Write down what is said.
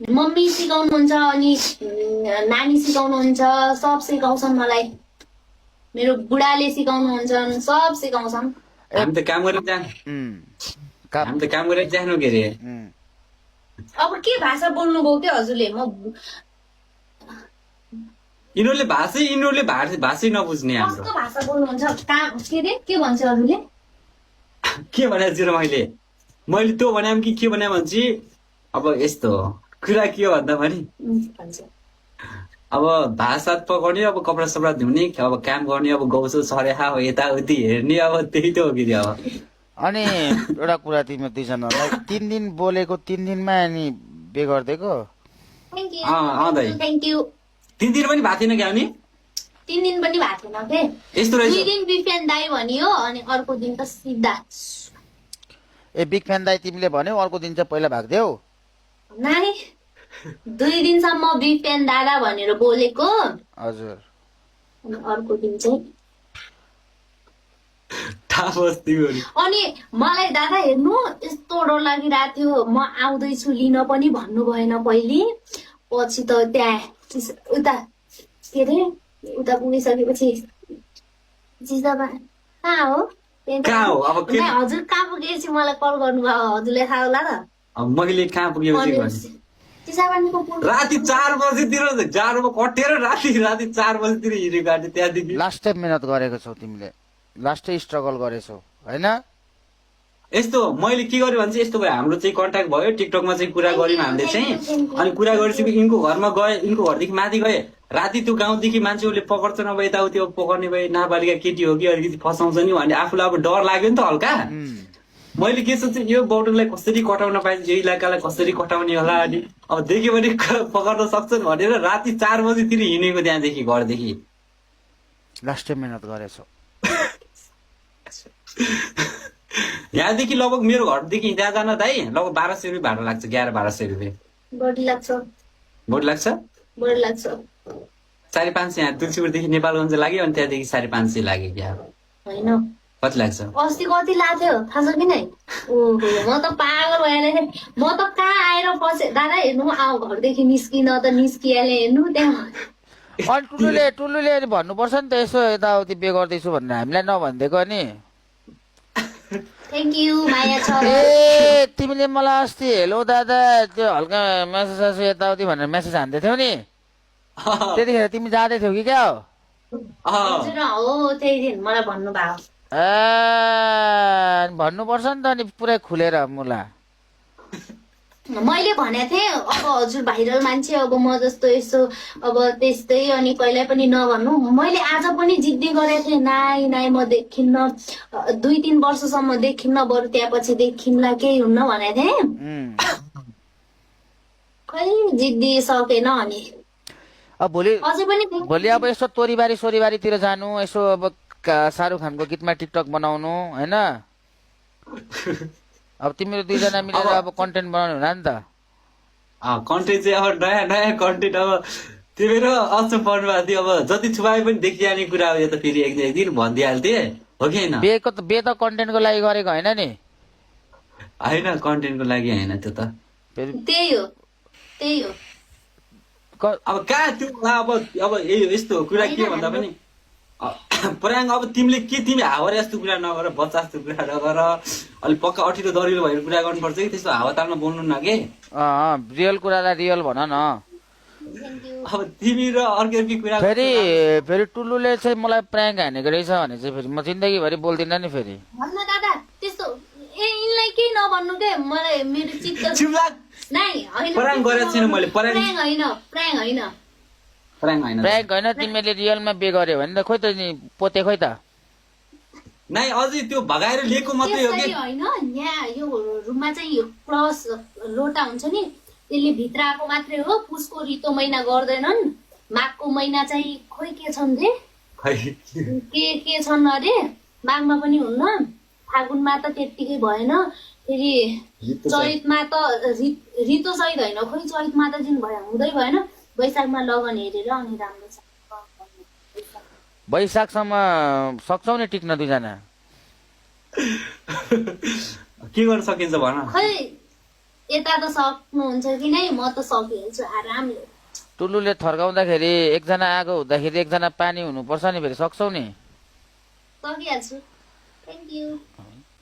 Mummy सिकाउनुहुन्छ अनि नानी सिकाउनुहुन्छ, सब सिकाउँछन् मलाई। मेरो बुढाले सिकाउनुहुन्छ, सब सिकाउँछन्। हामी त काम गरेर जानु के अरे। अब के भाषा बोल्नुभयो के हजुरले? यिनीहरूले भाषै नबुझ्ने हाम्रो। कस्तो भाषा बोल्नुहुन्छ? काम के रे? के भन्छ हजुरले? के भनेको छु र मैले त्यो भने के भने भन्छ। अब यस्तो कुरा के हो भन्दा पनि अब भाषा पकाउने, अब कपडा सपडा धुने, अब काम गर्ने, अब गाउँछु सरेखा हो यताउति हेर्ने, अब त्यही त हो कि अब। अनि एउटा कुरा तिमी दुईजनालाई 3 दिन बोलेको 3 दिनमा अनि बे गरिदिएको। Thank you. 3 दिन पनि भएको थिएन क्या अनि? 3 दिन पनि भएको थिएन के? यस्तो रहेछ। 2 दिन बिग फ्यान दाई भनियो अनि अर्को दिन त सिधा। ए बिग फ्यान दाई तिमीले भन्यौ, अर्को दिन चाहिँ पहिला भाग्थ्यौ? नानी 2 दिनसम्म बिग फ्यान दादा भनेर बोलेको। हजुर। अनि अर्को दिन चाहिँ अनि मलाई दादा हेर्नु यस्तो डर लागिरहेको थियो, म आउँदैछु लिन पनि भन्नु भएन पहिले। पछि त त्यहाँ उता के अरे उता पुगिसकेपछि जिजाबा कहाँ हो? हजुर कहाँ पुगेपछि मलाई कल गर्नुभयो, हजुरले थाहा होला त। मैले कहाँ पुगेपछि राति 4 बजीतिर जाडोमा कटेर राति 4 बजीतिर हिँडेको गाडी त्यहाँदेखि। लास्ट टाइम मेहनत गरेको छौ तिमीले, लास्ट टाइम स्ट्रगल गरेछौ हैन? यस्तो मैले के गरेँ भने चाहिँ यस्तो भयो, हाम्रो चाहिँ कन्ट्याक्ट भयो, टिकटकमा चाहिँ कुरा गऱ्यौँ हामीले चाहिँ। अनि कुरा गरेपछि यिनको घरमा गए, यिनको घरदेखि माथि गए। राति त्यो गाउँदेखि मान्छेहरूले पकड्छन्, अब यताउति पकड्ने भए नाबालिका केटी हो कि अलिकति फसाउँछ नि भन्ने आफूलाई अब डर लाग्यो नि त हल्का। मैले के सोचेँ यो बौटुलाई कसरी कटाउन पाइन्छ, यो इलाकालाई कसरी कटाउने होला, अनि अब देख्यो भने पकड्न सक्छन् भनेर राति 4 बजीतिर हिँडेको त्यहाँदेखि घरदेखि। लास्ट टाइम मेहनत गरेछौ। यहाँदेखि लगभग मेरो घरदेखि त्यहाँ जान दाइ लगभग 1200 रुपियाँ भाडा लाग्छ। 1100-1200 रुपियाँ बढी लाग्छ। बढी लाग्छ 550 यहाँ तुलसीपुरदेखि नेपालगञ्ज लाग्यो, अनि त्यहाँदेखि 550 लाग्यो क्या। होइन कति लाग्छ? अस्ति कति लाग्थ्यो थाहा छ कि नै? ओहो म त पागल भइहालेँ। म त कहाँ आएर बसेँ दादा हेर्नु, आऊ घरदेखि निस्किन त निस्किहालेँ हेर्नु त्यहाँ। अनि टुलुले अनि भन्नुपर्छ नि त यसो यताउति बे गर्दैछु भनेर हामीलाई नभनिदिएको। अनि थ्याङ्क यू माया छ। ए तिमीले मलाई अस्ति हेलो दादा त्यो हल्का मेसेज यताउति भनेर मेसेज हान्दै थियौ नि, त्यतिखेर तिमी जाँदै थियौ कि क्या हो? हजुर हो, त्यही दिन मलाई भन्नुभयो। भन्नुपर्छ नि त अनि पुरै खुलेर मुला। मैले भनेको थिएँ अब हजुर भाइरल मान्छे, अब म जस्तो यसो अब त्यस्तै, अनि कहिल्यै पनि नभन्नु। मैले आज पनि जिद्दी गरेको थिएँ, नाइ म देखिन्न, 2-3 वर्षसम्म देखिन्न, बरु त्यहाँ पछि देखिन्ला, केही हुन्न भनेको थिएँ। खै जिद्दी सकेन। अनि अब भोलि अब यसो तोरीबारी सोरीबारीतिर जानु, यसो अब शाहरुख खानको गीतमा टिकटक बनाउनु हैन? अब तिमीहरू दुईजना मिलेर अब कन्टेन्ट बनाउनु होला नि त। कन्टेन्ट चाहिँ अब नयाँ कन्टेन्ट अब तिमीहरू अझ पढ्नु भएको थियो। अब जति छुपाए पनि देखिहाल्ने कुरा हो, यो त फेरि एक दिन भनिदिइहाल्थे हो कि होइन? बे त कन्टेन्टको लागि गरेको होइन नि? होइन कन्टेन्टको लागि होइन, त्यो त त्यही हो। अब कहाँ त्यो अब यस्तो कुरा के भन्दा पनि पर्याङ, अब तिमी हावर जस्तो कुरा नगर, बच्चा जस्तो कुरा नगर, अलिक पक्का अठिलो दरिलो भएर कुरा गर्नुपर्छ कि त्यस्तो हावा तालमा बोल्नु न के। रियल कुरालाई रियल भन न। अब तिमी र अर्कै कुरा फेरि टुल्लुले चाहिँ मलाई प्र्याङ्क हानेको रहेछ भने चाहिँ फेरि म जिन्दगीभरि बोल्दिनँ नि फेरि। भन्नु दादा त्यस्तो यिनलाई केही नभन्नु के, मलाई मेरो चित्त पर्याङ गरेको छैन मैले। प्र्याङ्क होइन, तिमीले रियलमा बे गर्यो भने त खोइ त नि पोते खोइ त। नाइ अझै त्यो भगाएर लिएको मात्रै हो कि होइन। यहाँ यो रुममा चाहिँ यो क्रस लोटा हुन्छ नि, त्यसले भित्र आएको मात्रै हो। पुसको रितो महिना गर्दैनन्, माघको महिना चाहिँ खोइ के छन् रे, के छन् अरे, माघमा पनि हुन्न, फागुनमा त त्यत्तिकै भएन, फेरि चैतमा त रितो सहित होइन, खोइ चैतमा त जुन भयो हुँदै भएन, वैशाखमा लगन हेरेर अनि राम्रो छ। वैशाखसम्म सक्छौ नि टिक्न दुईजना? के गर्न सकिन्छ भन। खै यता त सक्नुहुन्छ कि नै म त सकिहाल्छु आरामले टुल्लुले थर्काउँदाखेरि एकजना आगो हुँदाखेरि एकजना पानी हुनुपर्छ नि फेरि सक्छौ नि सकिहाल्छु थ्याङ्क यू